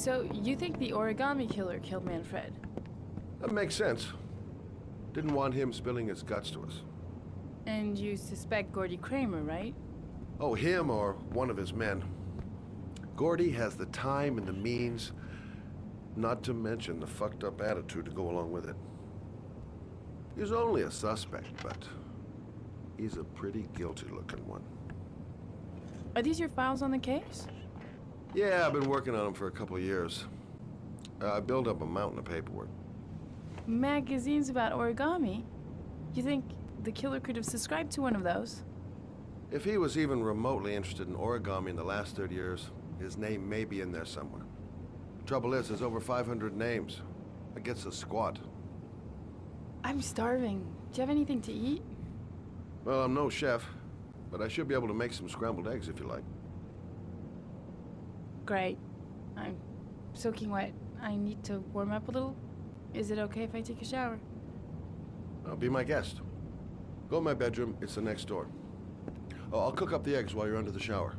So, you think the origami killer killed Manfred? That makes sense. Didn't want him spilling his guts to us. And you suspect Gordy Kramer, right? Oh, him or one of his men. Gordy has the time and the means, not to mention the fucked up attitude to go along with it. He's only a suspect, but he's a pretty guilty-looking one. Are these your files on the case? Yeah, I've been working on him for a couple of years. I built up a mountain of paperwork. Magazines about origami? You think the killer could have subscribed to one of those? If he was even remotely interested in origami in the last 30 years, his name may be in there somewhere. Trouble is, there's over 500 names. That gets us squat. I'm starving. Do you have anything to eat? Well, I'm no chef, but I should be able to make some scrambled eggs if you like. Great. I'm soaking wet. I need to warm up a little. Is it okay if I take a shower? Be my guest. Go in my bedroom, it's the next door. Oh, I'll cook up the eggs while you're under the shower.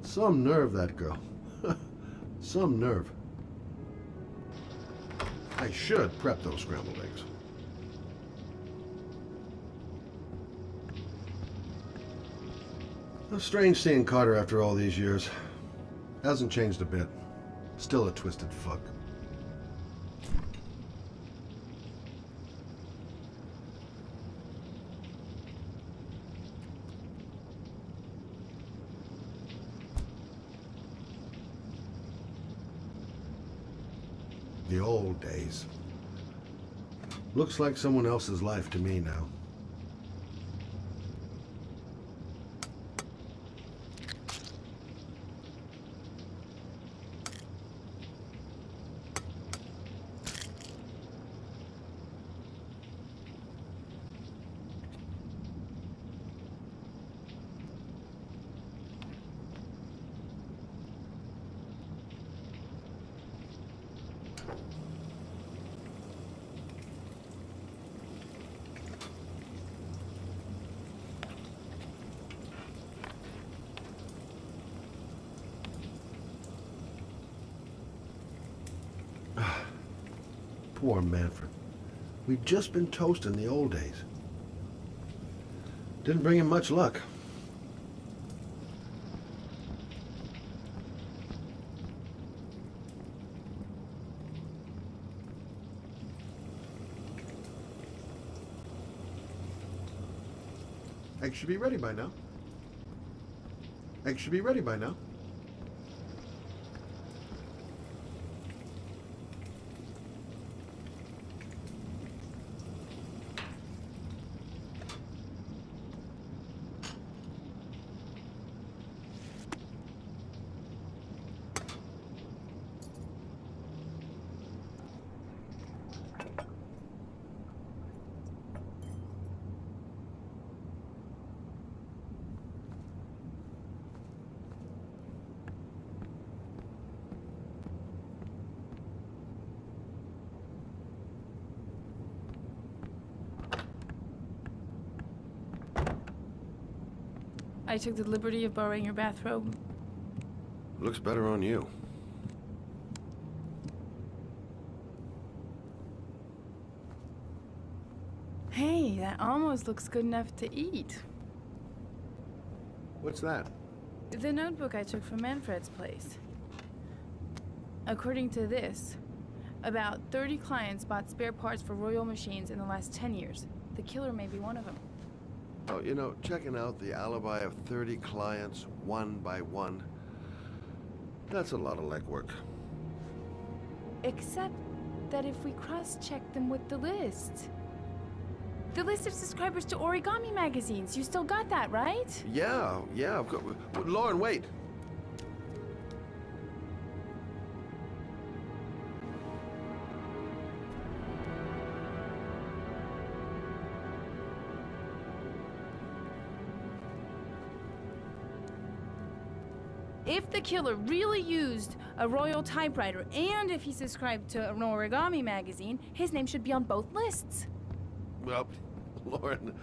Some nerve, that girl. Some nerve. I should prep those scrambled eggs. Strange seeing Carter after all these years. Hasn't changed a bit. Still a twisted fuck. The old days. Looks like someone else's life to me now. Poor Manfred. We'd just been toast in the old days. Didn't bring him much luck. Eggs should be ready by now. Eggs should be ready by now. I took the liberty of borrowing your bathrobe. Looks better on you. Hey, that almost looks good enough to eat. What's that? The notebook I took from Manfred's place. According to this, about 30 clients bought spare parts for Royal machines in the last 10 years. The killer may be one of them. Oh, you know, checking out the alibi of 30 clients, one by one, that's a lot of legwork. Except that if we cross-check them with the list. The list of subscribers to origami magazines. You still got that, right? Yeah, of course. Lauren, wait. If the killer really used a royal typewriter and if he subscribed to an origami magazine, his name should be on both lists. Well, Lauren,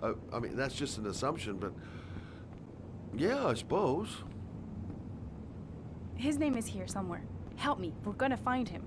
I mean, that's just an assumption, but yeah, I suppose. His name is here somewhere. Help me. We're gonna find him.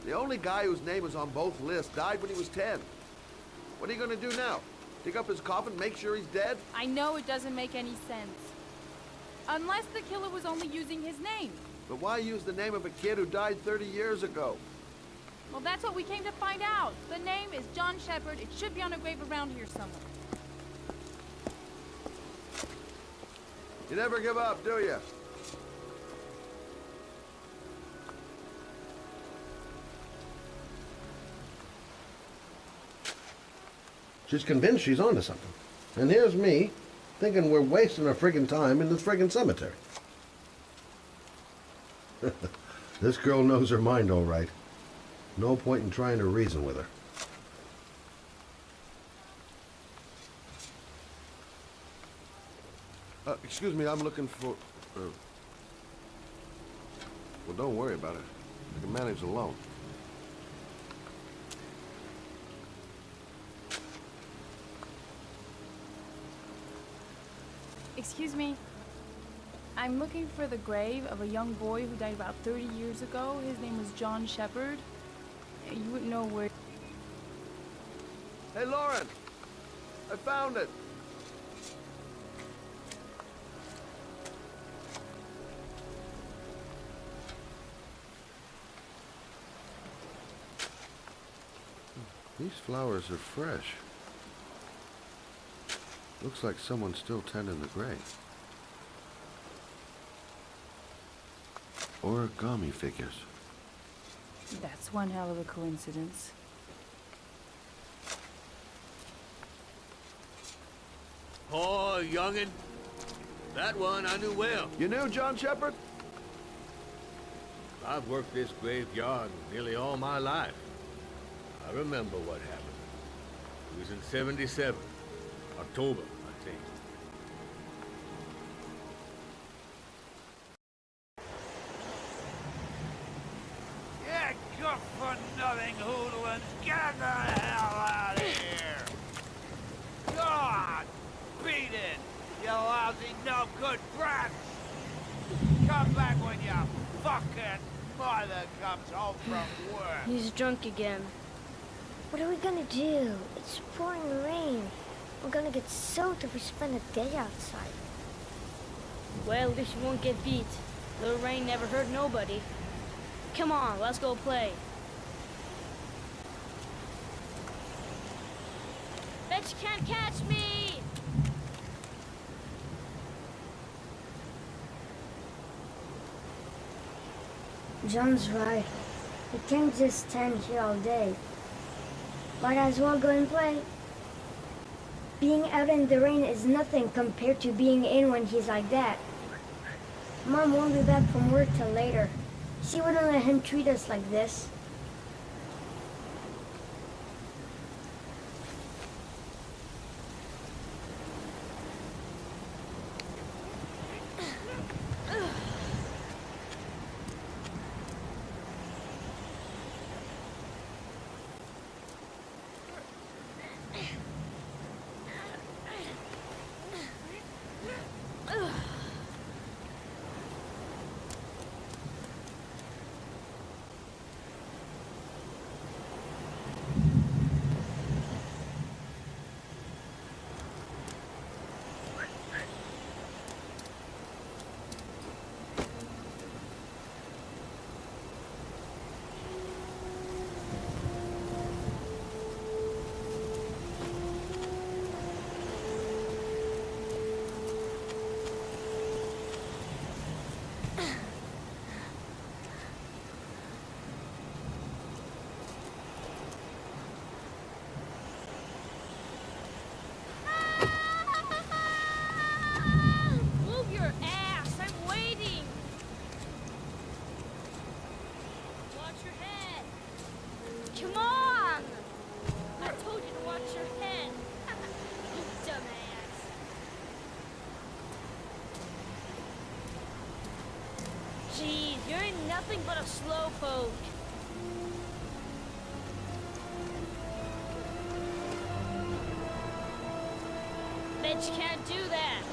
The only guy whose name is on both lists died when he was 10. What are you gonna do now? Dig up his coffin, make sure he's dead? I know it doesn't make any sense. Unless the killer was only using his name. But why use the name of a kid who died 30 years ago? Well, that's what we came to find out. The name is John Shepard. It should be on a grave around here somewhere. You never give up, do you? She's convinced she's onto something. And here's me, thinking we're wasting our friggin' time in this friggin' cemetery. This girl knows her mind all right. No point in trying to reason with her. Excuse me, I'm looking for... well, don't worry about it. I can manage alone. Excuse me. I'm looking for the grave of a young boy who died about 30 years ago. His name was John Shepard. You wouldn't know where... Hey, Lauren! I found it! These flowers are fresh. Looks like someone's still tending the grave. Origami figures. That's one hell of a coincidence. Oh, youngin'. That one I knew well. You knew John Shepard? I've worked this graveyard nearly all my life. I remember what happened. It was in '77. October, I think. Yeah, good for nothing hoodlums. Get the hell out of here! God! Beat it! You lousy no good brats! Come back when your fucking mother comes home from work! He's drunk again. What are we gonna do? It's pouring rain. We're gonna get soaked if we spend a day outside. Well, at least you won't get beat. Little rain never hurt nobody. Come on, let's go play. Bet you can't catch me! John's right. We can't just stand here all day. Might as well go and play. Being out in the rain is nothing compared to being in when he's like that. Mom won't be back from work till later. She wouldn't let him treat us like this. but a slowpoke. Bet you can't do that.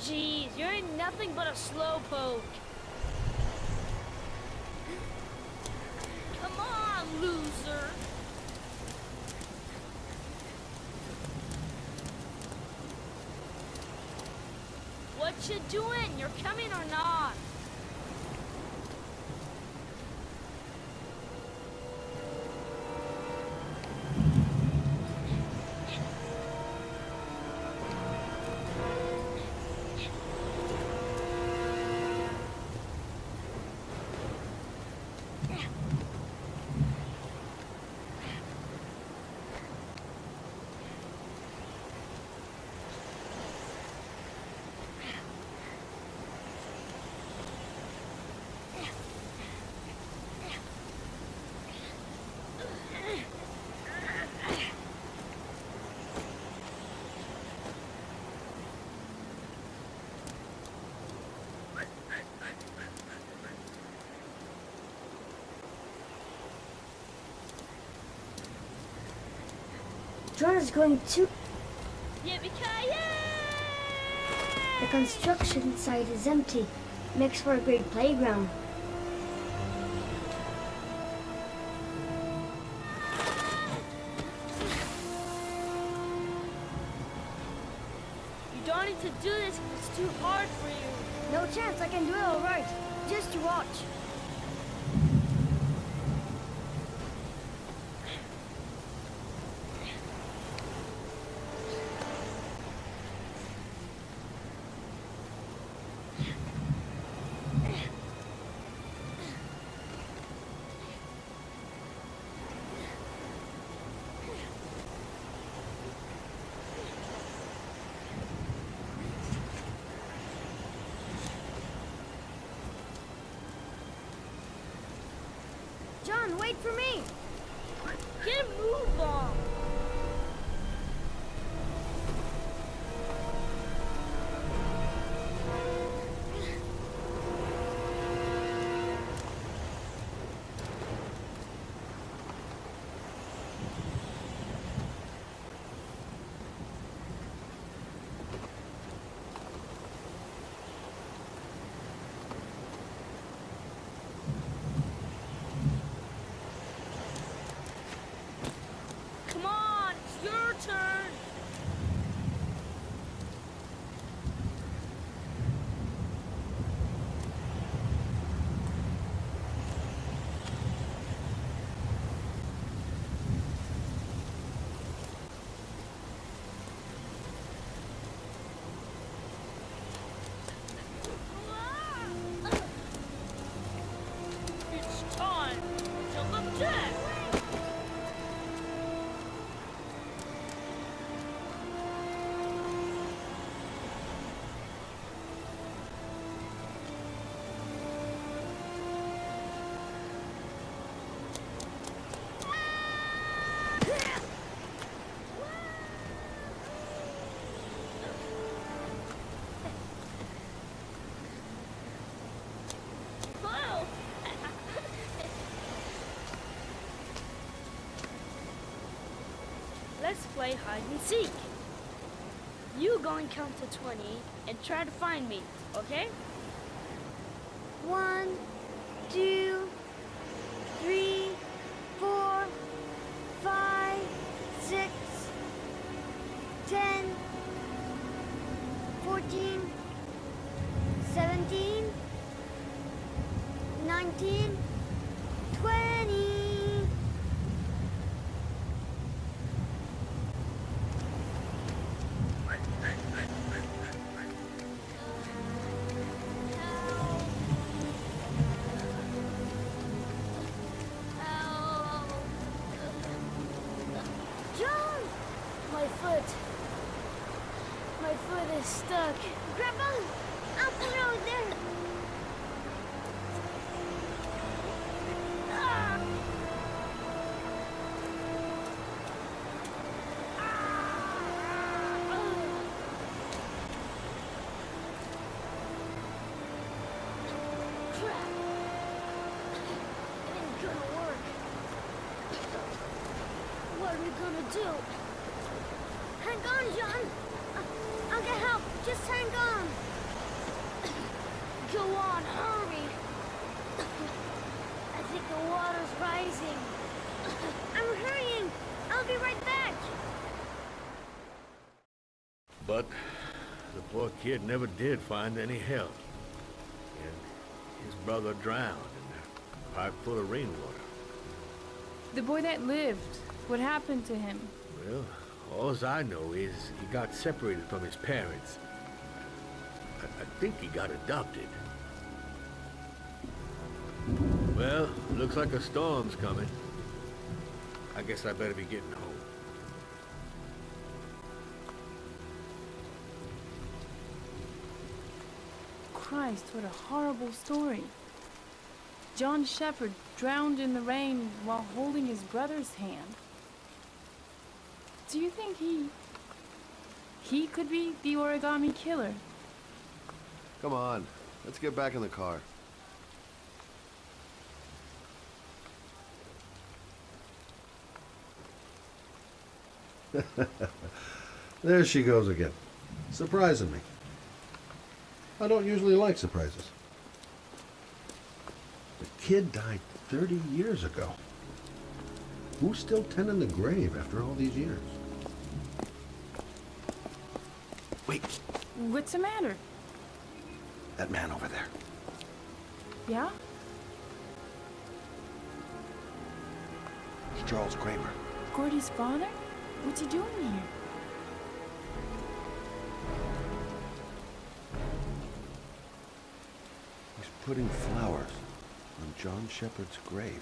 Jeez, you ain't nothing but a slowpoke. Come on, loser. What you doing? You're coming or not? John is going to. Yippee-ki-yay! The construction site is empty. Makes for a great playground. You don't need to do this 'cause it's too hard for you. No chance, I can do it alright. Just you watch. John, wait for me! Get a move on. Come on, it's your turn. It's time to the deck. Whoa. Let's play hide and seek. You go and count to 20 and try to find me, okay? 1, 2, 3, 4, 5, 6, 10, 14, 17, 19, 20. John! My foot. is stuck. Grandpa, I'll put it over there. Crap. It ain't gonna work. What are we gonna do? Hang on, John. I'll get help. Just hang on. Go on, hurry. I think the water's rising. I'm hurrying. I'll be right back. But the poor kid never did find any help. And his brother drowned in a pipe full of rainwater. The boy that lived, what happened to him? Well, all I know is he got separated from his parents. I think he got adopted. Well, looks like a storm's coming. I guess I better be getting home. Christ, what a horrible story. John Shepherd drowned in the rain while holding his brother's hand. Do you think he could be the origami killer? Come on, let's get back in the car. There she goes again, surprising me. I don't usually like surprises. The kid died 30 years ago. Who's still tending the grave after all these years? Wait, What's the matter? that man over there. Yeah? It's Charles Kramer. Gordy's father? What's he doing here? He's putting flowers on John Shepherd's grave.